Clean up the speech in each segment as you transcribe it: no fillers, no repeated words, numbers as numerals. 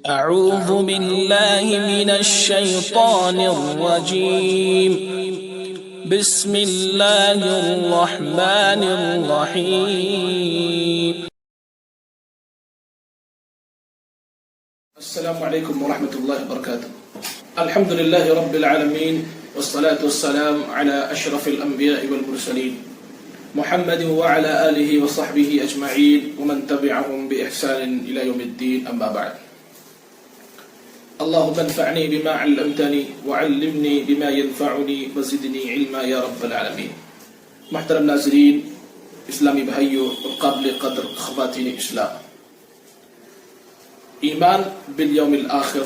أعوذ بالله من الشيطان الرجيم. بسم الله الرحمن الرحيم. السلام عليكم ورحمة الله وبركاته. الحمد لله رب العالمين والصلاة والسلام على أشرف الأنبياء والمرسلين محمد وعلى آله وصحبه أجمعين ومن تبعهم بإحسان إلى يوم الدين. أما بعد، اللهم انفعني بما علمتني وعلمني بما ينفعني وزدني علما يا رب العالمین. محترم ناظرین، اسلامی بھائیوں اور قابل قدر خواتین اسلام، ایمان بالیوم الآخر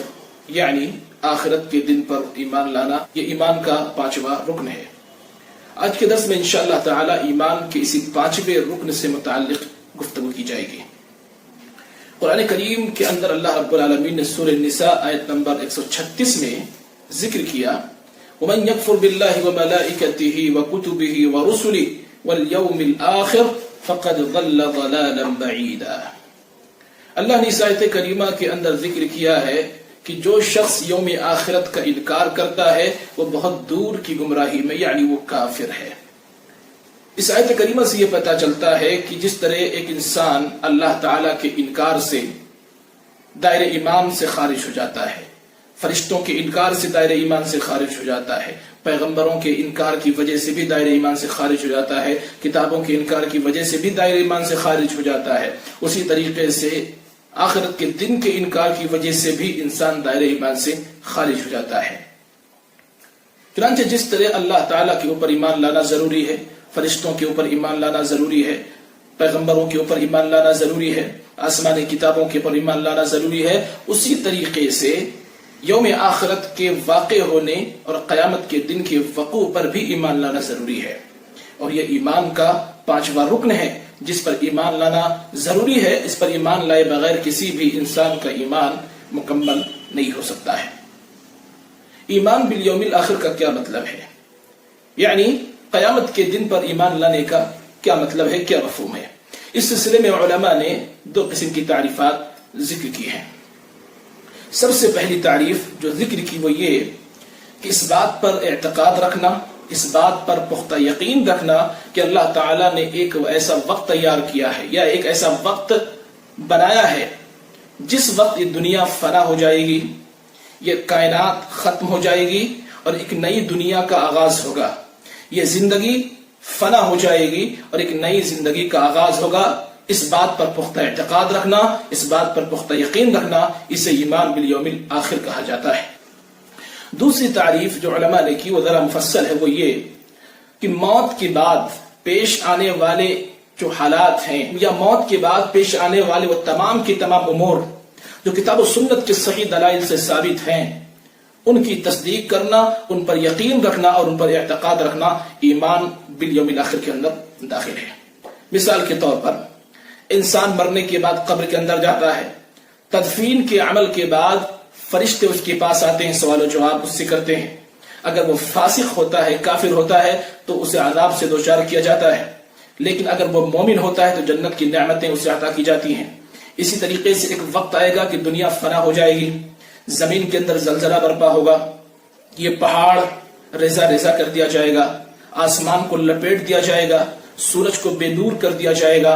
یعنی آخرت کے دن پر ایمان لانا، یہ ایمان کا پانچواں رکن ہے. آج کے درس میں انشاءاللہ تعالی ایمان کے اسی پانچویں رکن سے متعلق گفتگو کی جائے گی. قرآن کریم کے اندر اللہ رب العالمین نے سورہ النساء آیت نمبر 136 میں ذکر کیا، وَمَنْ يَكْفُرْ بِاللَّهِ وَمَلَائِكَتِهِ وَكُتُبِهِ وَرُسُلِهِ وَالْيَوْمِ الْآخِرِ فَقَدْ ضَلَّ ضَلَالًا بَعِيدًا. اللہ نے اس آیت کریمہ کے اندر ذکر کیا ہے کہ جو شخص یوم آخرت کا انکار کرتا ہے وہ بہت دور کی گمراہی میں، یعنی وہ کافر ہے. اس آیت کریمہ سے یہ پتہ چلتا ہے کہ جس طرح ایک انسان اللہ تعالیٰ کے انکار سے دائرہ ایمان سے خارج ہو جاتا ہے، فرشتوں کے انکار سے دائرہ ایمان سے خارج ہو جاتا ہے، پیغمبروں کے انکار کی وجہ سے بھی دائرہ ایمان سے خارج ہو جاتا ہے، کتابوں کے انکار کی وجہ سے بھی دائرہ ایمان سے خارج ہو جاتا ہے، اسی طریقے سے آخرت کے دن کے انکار کی وجہ سے بھی انسان دائرہ ایمان سے خارج ہو جاتا ہے. چنانچہ جس طرح اللہ تعالیٰ کے اوپر ایمان لانا ضروری ہے، فرشتوں کے اوپر ایمان لانا ضروری ہے، پیغمبروں کے اوپر ایمان لانا ضروری ہے، آسمانی کتابوں کے اوپر ایمان لانا ضروری ہے، اسی طریقے سے یوم آخرت کے واقع ہونے اور قیامت کے دن کے وقوع پر بھی ایمان لانا ضروری ہے. اور یہ ایمان کا پانچواں رکن ہے جس پر ایمان لانا ضروری ہے. اس پر ایمان لائے بغیر کسی بھی انسان کا ایمان مکمل نہیں ہو سکتا ہے. ایمان بالیوم الآخر کا کیا مطلب ہے؟ یعنی قیامت کے دن پر ایمان لانے کا کیا مطلب ہے، کیا مفہوم ہے؟ اس سلسلے میں علماء نے دو قسم کی تعریفات ذکر کی ہیں. سب سے پہلی تعریف جو ذکر کی وہ یہ کہ اس بات پر اعتقاد رکھنا، اس بات پر پختہ یقین رکھنا کہ اللہ تعالیٰ نے ایک ایسا وقت تیار کیا ہے یا ایک ایسا وقت بنایا ہے جس وقت یہ دنیا فنا ہو جائے گی، یہ کائنات ختم ہو جائے گی اور ایک نئی دنیا کا آغاز ہوگا. یہ زندگی فنا ہو جائے گی اور ایک نئی زندگی کا آغاز ہوگا. اس بات پر پختہ اعتقاد رکھنا، اس بات پر پختہ یقین رکھنا، اسے ایمان بالیوم الآخر کہا جاتا ہے. دوسری تعریف جو علماء نے کی وہ ذرا مفصل ہے، وہ یہ کہ موت کے بعد پیش آنے والے جو حالات ہیں یا موت کے بعد پیش آنے والے وہ تمام کی تمام امور جو کتاب و سنت کے صحیح دلائل سے ثابت ہیں، ان کی تصدیق کرنا، ان پر یقین رکھنا اور ان پر اعتقاد رکھنا ایمان بالیوم الآخر کے اندر داخل ہے. مثال کے طور پر انسان مرنے کے بعد قبر کے اندر جاتا ہے، تدفین کے عمل کے بعد فرشتے اس کے پاس آتے ہیں، سوال و جواب اس سے کرتے ہیں. اگر وہ فاسق ہوتا ہے، کافر ہوتا ہے تو اسے عذاب سے دوچار کیا جاتا ہے، لیکن اگر وہ مومن ہوتا ہے تو جنت کی نعمتیں اسے عطا کی جاتی ہیں. اسی طریقے سے ایک وقت آئے گا کہ دنیا فنا ہو جائے گی، زمین کے اندر زلزلہ برپا ہوگا، یہ پہاڑ ریزہ ریزہ کر دیا جائے گا، آسمان کو لپیٹ دیا جائے گا، سورج کو بے نور کر دیا جائے گا،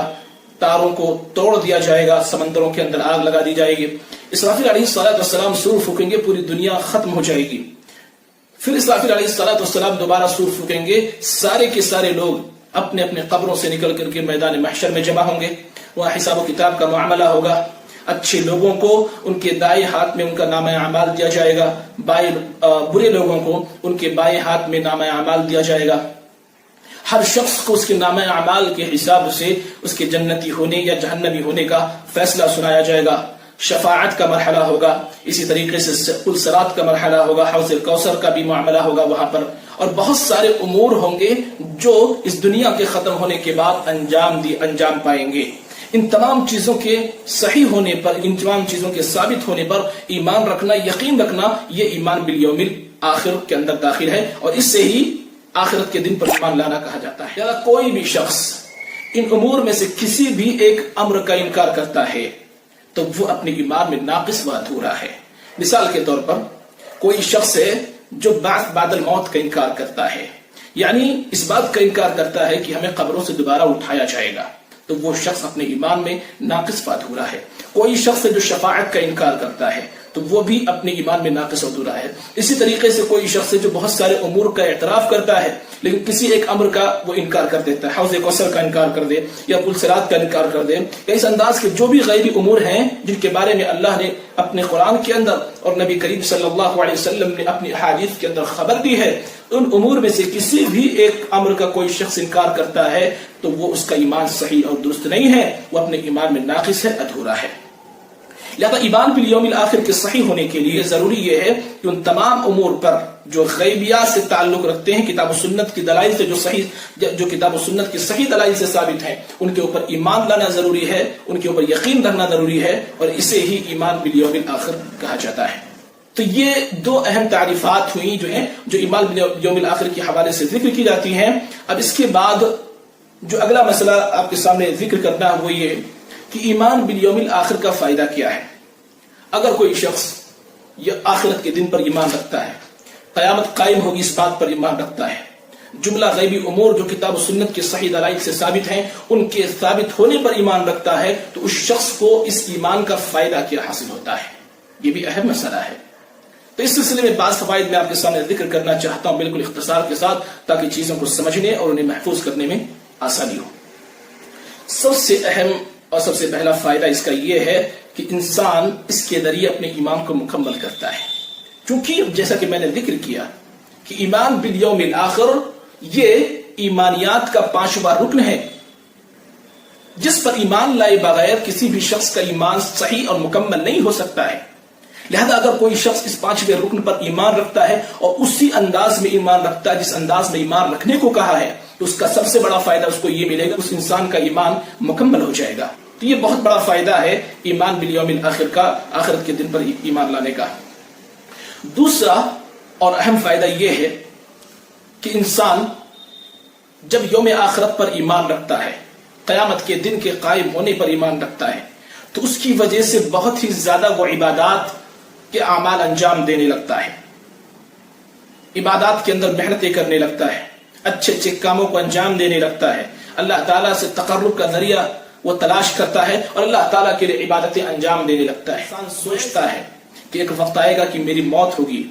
تاروں کو توڑ دیا جائے گا، سمندروں کے اندر آگ لگا دی جائے گی. اسرافیل علیہ السلام سور پھونکیں گے، پوری دنیا ختم ہو جائے گی. پھر اسرافیل علیہ السلام دوبارہ سور پھونکیں گے، سارے کے سارے لوگ اپنے اپنے قبروں سے نکل کر کے میدان محشر میں جمع ہوں گے. وہاں حساب و کتاب کا معاملہ ہوگا. اچھے لوگوں کو ان کے دائیں ہاتھ میں ان کا نامہ اعمال دیا جائے گا، برے لوگوں کو ان کے بائیں ہاتھ میں نامہ اعمال دیا جائے گا. ہر شخص کو اس کے نامہ اعمال کے حساب سے اس کے جنتی ہونے یا جہنمی ہونے کا فیصلہ سنایا جائے گا. شفاعت کا مرحلہ ہوگا، اسی طریقے سے پل صراط کا مرحلہ ہوگا، حوض کوثر کا بھی معاملہ ہوگا وہاں پر، اور بہت سارے امور ہوں گے جو اس دنیا کے ختم ہونے کے بعد انجام پائیں گے. ان تمام چیزوں کے صحیح ہونے پر، ان تمام چیزوں کے ثابت ہونے پر ایمان رکھنا، یقین رکھنا، یہ ایمان بالیوم الآخر کے اندر داخل ہے اور اس سے ہی آخرت کے دن پر ایمان لانا کہا جاتا ہے. یا کوئی بھی شخص ان امور میں سے کسی بھی ایک امر کا انکار کرتا ہے تو وہ اپنے ایمان میں ناقص و ادھورا ہے۔ مثال کے طور پر کوئی شخص ہے جو بعد الموت کا انکار کرتا ہے، یعنی اس بات کا انکار کرتا ہے کہ ہمیں قبروں سے دوبارہ اٹھایا جائے گا، تو وہ شخص اپنے ایمان میں ناقص و ادھورا ہے۔ کوئی شخص جو شفاعت کا انکار کرتا ہے تو وہ بھی اپنے ایمان میں ناقص و ادھورا ہے۔ اسی طریقے سے کوئی شخص جو بہت سارے امور کا اعتراف کرتا ہے لیکن کسی ایک امر کا وہ انکار کر دیتا ہے، حوض کوثر کا انکار کر دے یا پل صراط کا انکار کر دے، اس انداز کے جو بھی غیبی امور ہیں جن کے بارے میں اللہ نے اپنے قرآن کے اندر اور نبی کریم صلی اللہ علیہ وسلم نے اپنی احادیث کے اندر خبر دی ہے، ان امور میں سے کسی بھی ایک امر کا کوئی شخص انکار کرتا ہے تو وہ اس کا ایمان صحیح اور درست نہیں ہے، وہ اپنے ایمان میں ناقص ہے، ادھورا ہے۔ لہذا ایمان بالیوم الآخر کے صحیح ہونے کے لیے ضروری یہ ہے کہ ان تمام امور پر جو غیبیات سے تعلق رکھتے ہیں، کتاب و سنت کی دلائل سے جو کتاب و سنت کی صحیح دلائل سے ثابت ہیں، ان کے اوپر ایمان لانا ضروری ہے، ان کے اوپر یقین رکھنا ضروری ہے، اور اسے ہی ایمان بالیوم الآخر کہا جاتا ہے۔ تو یہ دو اہم تعریفات ہوئی جو ایمان بالیوم الآخر کے حوالے سے ذکر کی جاتی ہیں۔ اب اس کے بعد جو اگلا مسئلہ آپ کے سامنے ذکر کرنا ہے وہ یہ کہ ایمان بالیوم الآخر کا فائدہ کیا ہے۔ اگر کوئی شخص یہ آخرت کے دن پر ایمان رکھتا ہے، قیامت قائم ہوگی اس بات پر ایمان رکھتا ہے، جملہ غیبی امور جو کتاب و سنت کے صحیح دلائل سے ثابت ہیں ان کے ثابت ہونے پر ایمان رکھتا ہے، تو اس شخص کو اس ایمان کا فائدہ کیا حاصل ہوتا ہے، یہ بھی اہم مسئلہ ہے۔ تو اس سلسلے میں بعض فوائد میں آپ کے سامنے ذکر کرنا چاہتا ہوں بالکل اختصار کے ساتھ، تاکہ چیزوں کو سمجھنے اور انہیں محفوظ کرنے میں آسانی ہو۔ سب سے اہم اور سب سے پہلا فائدہ اس کا یہ ہے کہ انسان اس کے ذریعے اپنے ایمان کو مکمل کرتا ہے، کیونکہ جیسا کہ میں نے ذکر کیا کہ ایمان بالیوم الآخر یہ ایمانیات کا 5واں رکن ہے، جس پر ایمان لائے بغیر کسی بھی شخص کا ایمان صحیح اور مکمل نہیں ہو سکتا ہے۔ لہذا اگر کوئی شخص اس 5ویں رکن پر ایمان رکھتا ہے اور اسی انداز میں ایمان رکھتا ہے جس انداز میں ایمان رکھنے کو کہا ہے، تو اس کا سب سے بڑا فائدہ اس کو یہ ملے گا، اس انسان کا ایمان مکمل ہو جائے گا۔ تو یہ بہت بڑا فائدہ ہے ایمان بالیوم الآخر کا، آخرت کے دن پر ایمان لانے کا۔ دوسرا اور اہم فائدہ یہ ہے کہ انسان جب یوم آخرت پر ایمان رکھتا ہے، قیامت کے دن کے قائم ہونے پر ایمان رکھتا ہے، تو اس کی وجہ سے بہت ہی زیادہ وہ عبادات کے اعمال انجام دینے لگتا ہے، عبادات کے اندر محنتیں کرنے لگتا ہے، اچھے اچھے کاموں کو انجام دینے لگتا ہے، اللہ تعالیٰ سے تقرب کا ذریعہ وہ تلاش کرتا ہے اور اللہ تعالیٰ کے لیے عبادتیں انجام دینے لگتا ہے۔ انسان سوچتا ہے کہ ایک وقت آئے گا کہ میری موت ہوگی،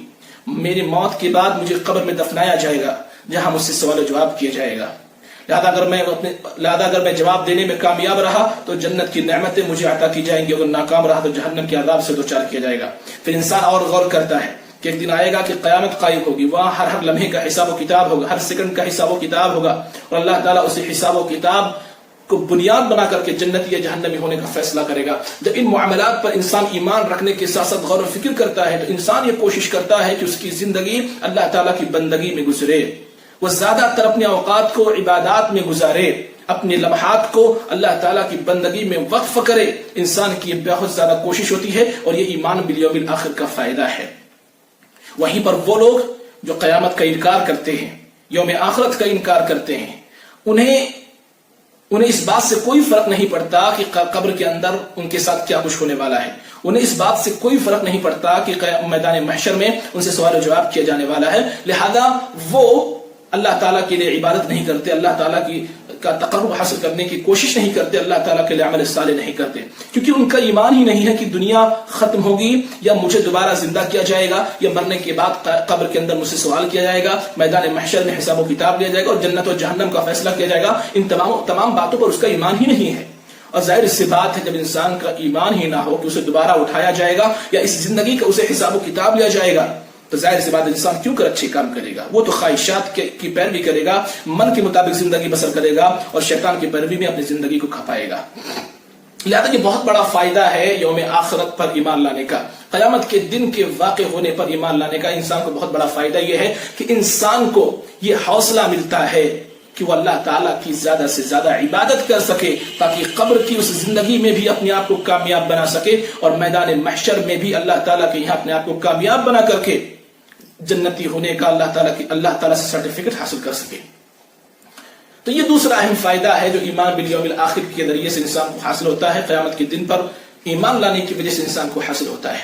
میری موت کے بعد مجھے قبر میں دفنایا جائے گا جہاں مجھ سے سوال و جواب کیا جائے گا، لہذا اگر میں جواب دینے میں کامیاب رہا تو جنت کی نعمتیں مجھے عطا کی جائیں گی، اگر ناکام رہا تو جہنم کے عذاب سے دوچار کیا جائے گا۔ پھر انسان اور غور کرتا ہے کہ ایک دن آئے گا کہ قیامت قائم ہوگی، وہاں ہر لمحے کا حساب و کتاب ہوگا، ہر سیکنڈ کا حساب و کتاب ہوگا، اور اللہ تعالیٰ اسے حساب و کتاب کو بنیاد بنا کر کے جنتی یا جہنمی ہونے کا فیصلہ کرے گا۔ جب ان معاملات پر انسان ایمان رکھنے کے ساتھ ساتھ غور و فکر کرتا ہے تو انسان یہ کوشش کرتا ہے کہ اس کی زندگی اللہ تعالیٰ کی بندگی میں گزرے، وہ زیادہ تر اپنے اوقات کو عبادات میں گزارے، اپنے لمحات کو اللہ تعالیٰ کی بندگی میں وقف کرے۔ انسان کی بہت زیادہ کوشش ہوتی ہے اور یہ ایمان بالیوم الآخر کا فائدہ ہے۔ وہیں پر وہ لوگ جو قیامت کا انکار کرتے ہیں، یوم آخرت کا انکار کرتے ہیں، انہیں اس بات سے کوئی فرق نہیں پڑتا کہ قبر کے اندر ان کے ساتھ کیا کچھ ہونے والا ہے، انہیں اس بات سے کوئی فرق نہیں پڑتا کہ میدان محشر میں ان سے سوال و جواب کیا جانے والا ہے، لہذا وہ اللہ تعالیٰ کے لیے عبادت نہیں کرتے، اللہ تعالیٰ کا تقرب حاصل کرنے کی کوشش نہیں کرتے، اللہ تعالیٰ کے لیے عمل صالح نہیں کرتے، کیونکہ ان کا ایمان ہی نہیں ہے کہ دنیا ختم ہوگی یا مجھے دوبارہ زندہ کیا جائے گا یا مرنے کے بعد قبر کے اندر مجھ سے سوال کیا جائے گا، میدان محشر میں حساب و کتاب لیا جائے گا اور جنت و جہنم کا فیصلہ کیا جائے گا۔ ان تمام باتوں پر اس کا ایمان ہی نہیں ہے، اور ظاہر سی بات ہے جب انسان کا ایمان ہی نہ ہو کہ اسے دوبارہ اٹھایا جائے گا یا اس زندگی کا اسے حساب و کتاب لیا جائے گا، تو ظاہر سی بات انسان کیوں کر اچھے کام کرے گا؟ وہ تو خواہشات کی پیروی کرے گا، من کے مطابق زندگی بسر کرے گا اور شیطان کی پیروی میں اپنی زندگی کو کھپائے گا۔ لہذا یہ بہت بڑا فائدہ ہے یوم آخرت پر ایمان لانے کا، قیامت کے دن کے واقع ہونے پر ایمان لانے کا۔ انسان کو بہت بڑا فائدہ یہ ہے کہ انسان کو یہ حوصلہ ملتا ہے کہ وہ اللہ تعالیٰ کی زیادہ سے زیادہ عبادت کر سکے تاکہ قبر کی اس زندگی میں بھی اپنے آپ کو کامیاب بنا سکے اور میدان محشر میں بھی اللہ تعالیٰ کے یہاں اپنے آپ کو کامیاب بنا کر کے جنتی ہونے کا اللہ تعالیٰ سے سرٹیفکیٹ حاصل کر سکے۔ تو یہ دوسرا اہم فائدہ ہے جو ایمان بالیوم الآخر کے ذریعے سے انسان کو حاصل ہوتا ہے قیامت کے دن پر ایمان لانے کی وجہ سے انسان کو حاصل ہوتا ہے۔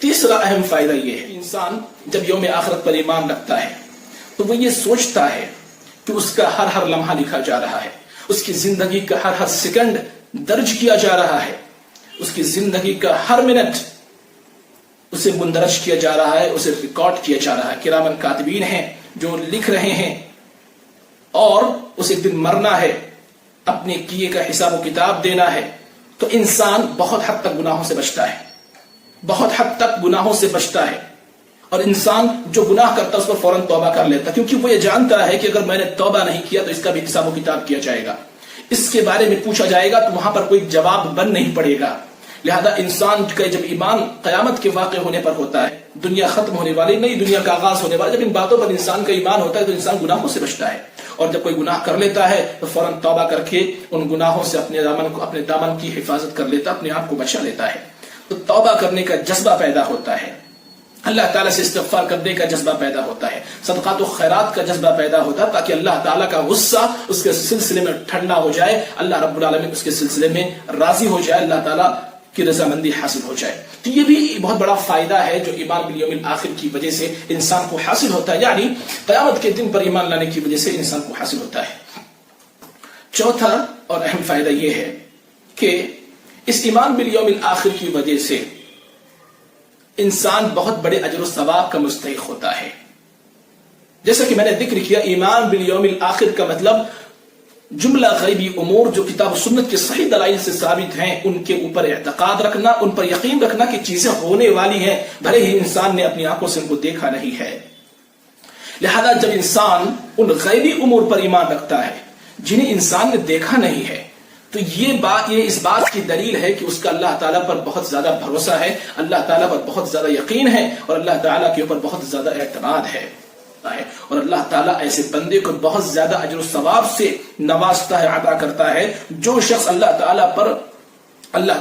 تیسرا اہم فائدہ یہ ہے، انسان جب یوم آخرت پر ایمان رکھتا ہے تو وہ یہ سوچتا ہے کہ اس کا ہر لمحہ لکھا جا رہا ہے، اس کی زندگی کا ہر سیکنڈ درج کیا جا رہا ہے، اس کی زندگی کا ہر منٹ اسے مندرج کیا جا رہا ہے، اسے ریکارڈ کیا جا رہا ہے۔ کرامن کاتبین ہیں جو لکھ رہے ہیں، اور اسے ایک دن مرنا ہے، اپنے کیے کا حساب و کتاب دینا ہے۔ تو انسان بہت حد تک گناہوں سے بچتا ہے، بہت حد تک گناہوں سے بچتا ہے، اور انسان جو گناہ کرتا ہے اس پر فوراً توبہ کر لیتا ہے، کیونکہ وہ یہ جانتا ہے کہ اگر میں نے توبہ نہیں کیا تو اس کا بھی حساب و کتاب کیا جائے گا، اس کے بارے میں پوچھا جائے گا، تو وہاں پر کوئی جواب بن نہیں پڑے گا۔ لہذا انسان کا جب ایمان قیامت کے واقع ہونے پر ہوتا ہے، دنیا ختم ہونے والی، نئی دنیا کا آغاز ہونے والا، جب ان باتوں پر انسان کا ایمان ہوتا ہے تو انسان گناہوں سے بچتا ہے، اور جب کوئی گناہ کر لیتا ہے تو فوراً توبہ کر کے ان گناہوں سے اپنے دامن کی حفاظت کر لیتا، اپنے آپ کو بچا لیتا ہے۔ تو توبہ کرنے کا جذبہ پیدا ہوتا ہے، اللہ تعالیٰ سے استغفار کرنے کا جذبہ پیدا ہوتا ہے، صدقات و خیرات کا جذبہ پیدا ہوتا ہے، تاکہ اللہ تعالیٰ کا غصہ اس کے سلسلے میں ٹھنڈا ہو جائے، اللہ رب العالمین اس کے سلسلے میں راضی ہو جائے، اللہ تعالیٰ کی رضامندی حاصل ہو جائے۔ تو یہ بھی بہت بڑا فائدہ ہے جو ایمان بالیوم الآخر کی وجہ سے انسان کو حاصل ہوتا ہے، یعنی قیامت کے دن پر ایمان لانے کی وجہ سے انسان کو حاصل ہوتا ہے۔ چوتھا اور اہم فائدہ یہ ہے کہ اس ایمان بالیوم الآخر کی وجہ سے انسان بہت بڑے اجر و ثواب کا مستحق ہوتا ہے۔ جیسا کہ میں نے ذکر کیا، ایمان بالیوم الآخر کا مطلب جملہ غیبی امور جو کتاب و سنت کے صحیح دلائل سے ثابت ہیں ان کے اوپر اعتقاد رکھنا، ان پر یقین رکھنا کہ چیزیں ہونے والی ہیں، بھلے ہی انسان نے اپنی آنکھوں سے ان کو دیکھا نہیں ہے۔ لہذا جب انسان ان غیبی امور پر ایمان رکھتا ہے جنہیں انسان نے دیکھا نہیں ہے، تو یہ اس بات کی دلیل ہے کہ اس کا اللہ تعالیٰ پر بہت زیادہ بھروسہ ہے، اللہ تعالیٰ پر بہت زیادہ یقین ہے، اور اللہ تعالیٰ کے اوپر بہت زیادہ اعتماد ہے، اور اللہ تعالیٰ ایسے بندے کو بہت زیادہ اجر و ثواب سے نوازتا ہے، عطا کرتا ہے۔ جو شخص اللہ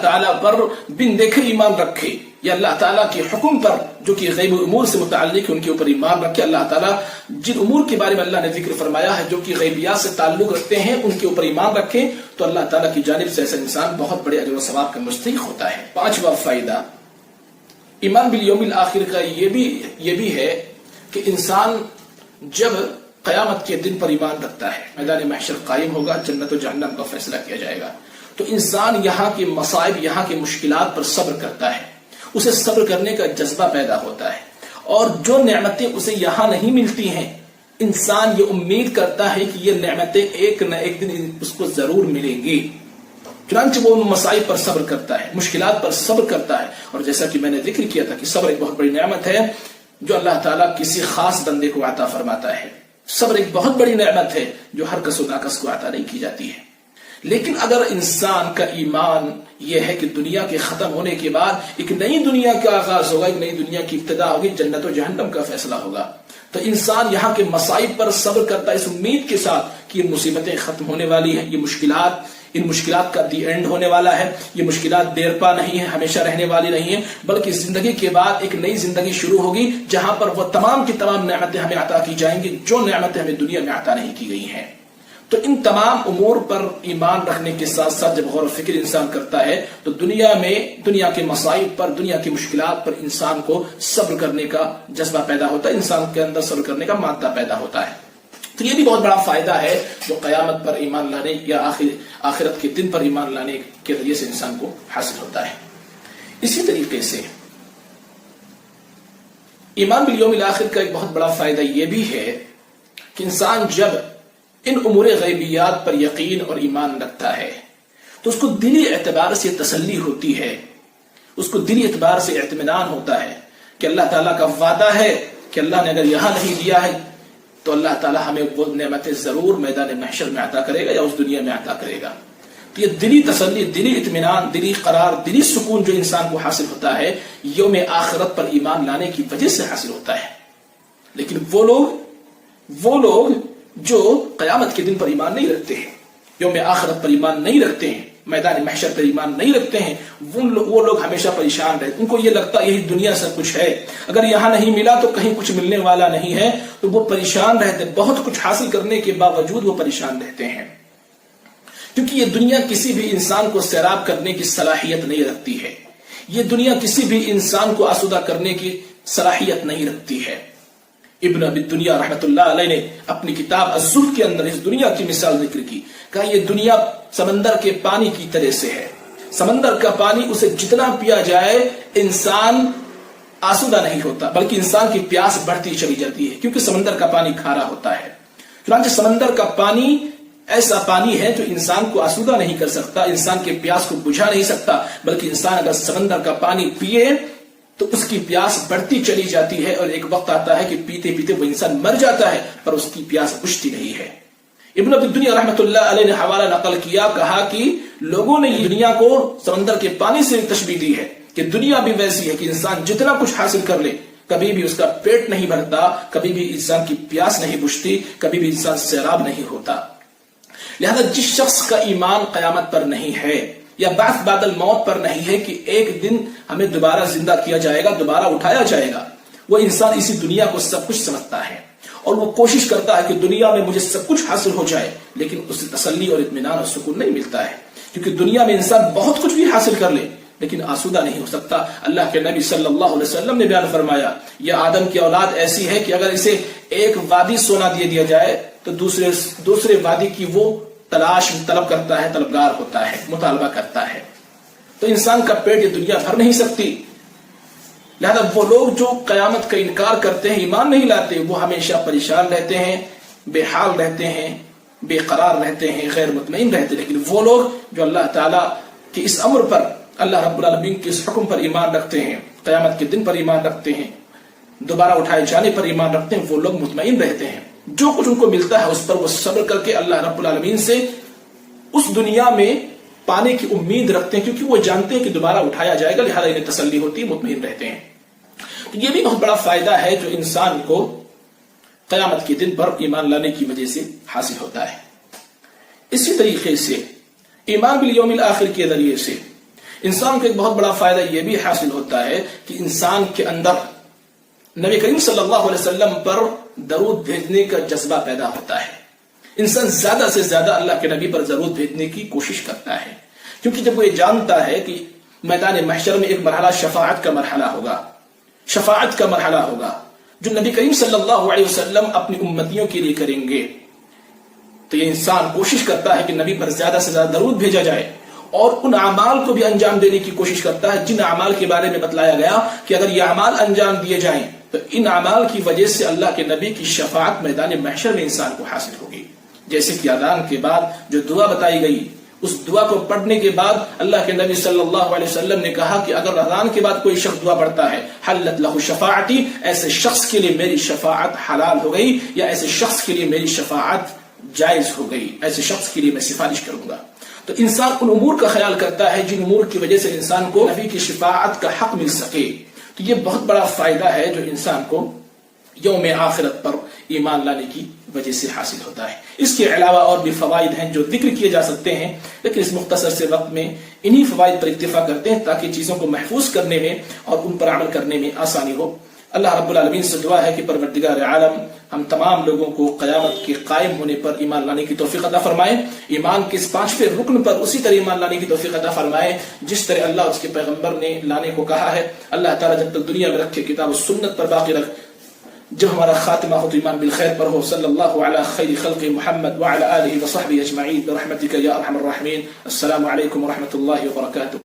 تعالیٰ پر بن دیکھے ایمان رکھے، یا اللہ تعالیٰ کے حکم پر جو کہ غیب امور سے متعلق ہے ان کے اوپر ایمان رکھے، اللہ تعالیٰ جن امور کے بارے میں اللہ نے ذکر فرمایا ہے جو کہ غیبیات سے تعلق رکھتے ہیں ان کے اوپر ایمان رکھے، تو اللہ تعالیٰ کی جانب سے ایسا انسان بہت بڑے اجر و ثواب کا مستحق ہوتا ہے۔ پانچواں فائدہ ایمان بالیوم الآخر کا یہ بھی ہے کہ انسان جب قیامت کے دن پر ایمان رکھتا ہے، میدان محشر قائم ہوگا، جنت و جہنم کا فیصلہ کیا جائے گا، تو انسان یہاں کے مصائب، یہاں کے مشکلات پر صبر کرتا ہے، اسے صبر کرنے کا جذبہ پیدا ہوتا ہے، اور جو نعمتیں اسے یہاں نہیں ملتی ہیں انسان یہ امید کرتا ہے کہ یہ نعمتیں ایک نہ ایک دن اس کو ضرور ملیں گی، چنانچہ وہ ان مسائب پر صبر کرتا ہے، مشکلات پر صبر کرتا ہے۔ اور جیسا کہ میں نے ذکر کیا تھا کہ صبر ایک بہت بڑی نعمت ہے جو اللہ تعالیٰ کسی خاص بندے کو عطا فرماتا ہے، صبر ایک بہت بڑی نعمت ہے جو ہر کس و ناکس کو عطا نہیں کی جاتی ہے۔ لیکن اگر انسان کا ایمان یہ ہے کہ دنیا کے ختم ہونے کے بعد ایک نئی دنیا کا آغاز ہوگا، ایک نئی دنیا کی ابتدا ہوگی، جنت و جہنم کا فیصلہ ہوگا، تو انسان یہاں کے مصائب پر صبر کرتا ہے اس امید کے ساتھ کہ یہ مصیبتیں ختم ہونے والی ہیں، ان مشکلات کا دی اینڈ ہونے والا ہے، یہ مشکلات دیر پا نہیں ہے، ہمیشہ رہنے والی نہیں ہیں، بلکہ زندگی کے بعد ایک نئی زندگی شروع ہوگی جہاں پر وہ تمام کی تمام نعمتیں ہمیں عطا کی جائیں گی جو نعمتیں ہمیں دنیا میں عطا نہیں کی گئی ہیں۔ تو ان تمام امور پر ایمان رکھنے کے ساتھ ساتھ جب غور و فکر انسان کرتا ہے تو دنیا کے مصائب پر، دنیا کی مشکلات پر انسان کو صبر کرنے کا جذبہ پیدا ہوتا ہے، انسان کے اندر صبر کرنے کا مادہ پیدا ہوتا ہے۔ تو یہ بھی بہت بڑا فائدہ ہے جو قیامت پر ایمان لانے یا آخرت کے دن پر ایمان لانے کے ذریعے سے انسان کو حاصل ہوتا ہے۔ اسی طریقے سے ایمان بالیوم الآخر کا ایک بہت بڑا فائدہ یہ بھی ہے کہ انسان جب ان امور غیبیات پر یقین اور ایمان رکھتا ہے تو اس کو دلی اعتبار سے تسلی ہوتی ہے، اس کو دلی اعتبار سے اطمینان ہوتا ہے کہ اللہ تعالیٰ کا وعدہ ہے کہ اللہ نے اگر یہاں نہیں دیا ہے تو اللہ تعالیٰ ہمیں وہ نعمتیں ضرور میدان محشر میں عطا کرے گا یا اس دنیا میں عطا کرے گا۔ تو یہ دلی تسلی، دلی اطمینان، دلی قرار، دلی سکون جو انسان کو حاصل ہوتا ہے یوم آخرت پر ایمان لانے کی وجہ سے حاصل ہوتا ہے۔ لیکن وہ لوگ جو قیامت کے دن پر ایمان نہیں رکھتے ہیں، یوم آخرت پر ایمان نہیں رکھتے ہیں، میدان محشر پر ایمان نہیں رکھتے ہیں، وہ لوگ ہمیشہ پریشان رہتے، ان کو یہ لگتا ہے یہی دنیا سب کچھ ہے، اگر یہاں نہیں ملا تو کہیں کچھ ملنے والا نہیں ہے، تو وہ پریشان رہتے، بہت کچھ حاصل کرنے کے باوجود وہ پریشان رہتے ہیں، کیونکہ یہ دنیا کسی بھی انسان کو سیراب کرنے کی صلاحیت نہیں رکھتی ہے، یہ دنیا کسی بھی انسان کو آسودہ کرنے کی صلاحیت نہیں رکھتی ہے۔ ابن ابی دنیا رحمت اللہ علیہ نے اپنی کتاب الزہد کے اندر اس دنیا کی مثال ذکر کی، کہا یہ دنیا سمندر کے پانی کی طرح سے ہے، سمندر کا پانی اسے جتنا پیا جائے انسان آسودہ نہیں ہوتا، بلکہ انسان کی پیاس بڑھتی چلی جاتی ہے، کیونکہ سمندر کا پانی کھارا ہوتا ہے۔ چنانچہ سمندر کا پانی ایسا پانی ہے جو انسان کو آسودہ نہیں کر سکتا، انسان کے پیاس کو بجھا نہیں سکتا، بلکہ انسان اگر سمندر کا پانی پیے تو اس کی پیاس بڑھتی چلی جاتی ہے، اور ایک وقت آتا ہے کہ پیتے پیتے وہ انسان مر جاتا ہے، پر اس کی پیاس بجھتی نہیں ہے۔ ابن ابی دنیا رحمت اللہ علیہ نے حوالہ نقل کیا، کہا کہ لوگوں نے یہ دنیا کو سمندر کے پانی سے تشبیہ دی ہے کہ دنیا بھی ویسی ہے کہ انسان جتنا کچھ حاصل کر لے کبھی بھی اس کا پیٹ نہیں بھرتا، کبھی بھی انسان کی پیاس نہیں بجھتی، کبھی بھی انسان سیراب نہیں ہوتا۔ لہذا جس شخص کا ایمان قیامت پر نہیں ہے یا بعث بعد الموت پر نہیں ہے کہ ایک دن ہمیں دوبارہ زندہ کیا جائے گا، دوبارہ اٹھایا جائے گا، وہ انسان اسی دنیا کو سب کچھ سمجھتا ہے اور وہ کوشش کرتا ہے کہ دنیا میں مجھے سب کچھ حاصل ہو جائے، لیکن اسے تسلی اور اطمینان اور سکون نہیں ملتا ہے، کیونکہ دنیا میں انسان بہت کچھ بھی حاصل کر لے لیکن آسودہ نہیں ہو سکتا۔ اللہ کے نبی صلی اللہ علیہ وسلم نے بیان فرمایا، یہ آدم کی اولاد ایسی ہے کہ اگر اسے ایک وادی سونا دے دیا جائے تو دوسرے وادی کی وہ طلب کرتا ہے، طلبگار ہوتا ہے، مطالبہ کرتا ہے۔ تو انسان کا پیٹ یہ دنیا بھر نہیں سکتی۔ لہذا وہ لوگ جو قیامت کا انکار کرتے ہیں، ایمان نہیں لاتے، وہ ہمیشہ پریشان رہتے ہیں، بے حال رہتے ہیں، بے قرار رہتے ہیں، غیر مطمئن رہتے ہیں۔ لیکن وہ لوگ جو اللہ تعالیٰ کے اس امر پر، اللہ رب العالمین کے اس حکم پر ایمان رکھتے ہیں، قیامت کے دن پر ایمان رکھتے ہیں، دوبارہ اٹھائے جانے پر ایمان رکھتے ہیں، وہ لوگ مطمئن رہتے ہیں۔ جو کچھ ان کو ملتا ہے اس پر وہ صبر کر کے اللہ رب العالمین سے اس دنیا میں پانے کی امید رکھتے ہیں، کیونکہ وہ جانتے ہیں کہ دوبارہ اٹھایا جائے گا، لہذا انہیں تسلی ہوتی ہے، مطمئن رہتے ہیں۔ تو یہ بھی بہت بڑا فائدہ ہے جو انسان کو قیامت کے دن پر ایمان لانے کی وجہ سے حاصل ہوتا ہے۔ اسی طریقے سے ایمان بالیوم الآخر کے ذریعے سے انسان کو ایک بہت بڑا فائدہ یہ بھی حاصل ہوتا ہے کہ انسان کے اندر نبی کریم صلی اللہ علیہ وسلم پر درود بھیجنے کا جذبہ پیدا ہوتا ہے۔ انسان زیادہ سے زیادہ اللہ کے نبی پر درود بھیجنے کی کوشش کرتا ہے، کیونکہ جب وہ یہ جانتا ہے کہ میدان محشر میں ایک مرحلہ شفاعت کا مرحلہ ہوگا، شفاعت کا مرحلہ ہوگا جو نبی کریم صلی اللہ علیہ وسلم اپنی امتیوں کے لیے کریں گے، تو یہ انسان کوشش کرتا ہے کہ نبی پر زیادہ سے زیادہ درود بھیجا جائے، اور ان اعمال کو بھی انجام دینے کی کوشش کرتا ہے جن اعمال کے بارے میں بتلایا گیا کہ اگر یہ اعمال انجام دیے جائیں تو ان اعمال کی وجہ سے اللہ کے نبی کی شفاعت میدان محشر میں انسان کو حاصل ہوگی۔ جیسے کہ اذان کے بعد جو دعا بتائی گئی، اس دعا کو پڑھنے کے بعد اللہ کے نبی صلی اللہ علیہ وسلم نے کہا کہ اگر اذان کے بعد کوئی شخص دعا پڑھتا ہے، حلت لہ شفاعتی، ایسے شخص کے لیے میری شفاعت حلال ہو گئی، یا ایسے شخص کے لیے میری شفاعت جائز ہو گئی، ایسے شخص کے لیے میں سفارش کروں گا۔ تو انسان ان امور کا خیال کرتا ہے جن امور کی وجہ سے انسان کو نبی کی شفاعت کا حق مل سکے۔ تو یہ بہت بڑا فائدہ ہے جو انسان کو یوم آخرت پر ایمان لانے کی وجہ سے حاصل ہوتا ہے۔ اس کے علاوہ اور بھی فوائد ہیں جو ذکر کیے جا سکتے ہیں، لیکن اس مختصر سے وقت میں انہی فوائد پر اکتفا کرتے ہیں تاکہ چیزوں کو محفوظ کرنے میں اور ان پر عمل کرنے میں آسانی ہو۔ اللہ رب العالمین سے دعا ہے کہ پروردگار عالم ہم تمام لوگوں کو قیامت کے قائم ہونے پر ایمان لانے کی توفیق عطا فرمائے، ایمان کے اس 5ویں رکن پر اسی طرح ایمان لانے کی توفیق عطا فرمائے جس طرح اللہ اس کے پیغمبر نے لانے کو کہا ہے۔ اللہ تعالیٰ جب تک دنیا میں رکھے کتاب و سنت پر باقی رکھ، جب ہمارا خاتمہ ہو تو ایمان بالخیر پر ہو۔ صلی اللہ علی خیر خلق محمد وعلی آلہ وصحبہ اجمعین برحمتک یا ارحم الراحمین۔ السلام علیکم ورحمۃ اللہ وبرکاتہ۔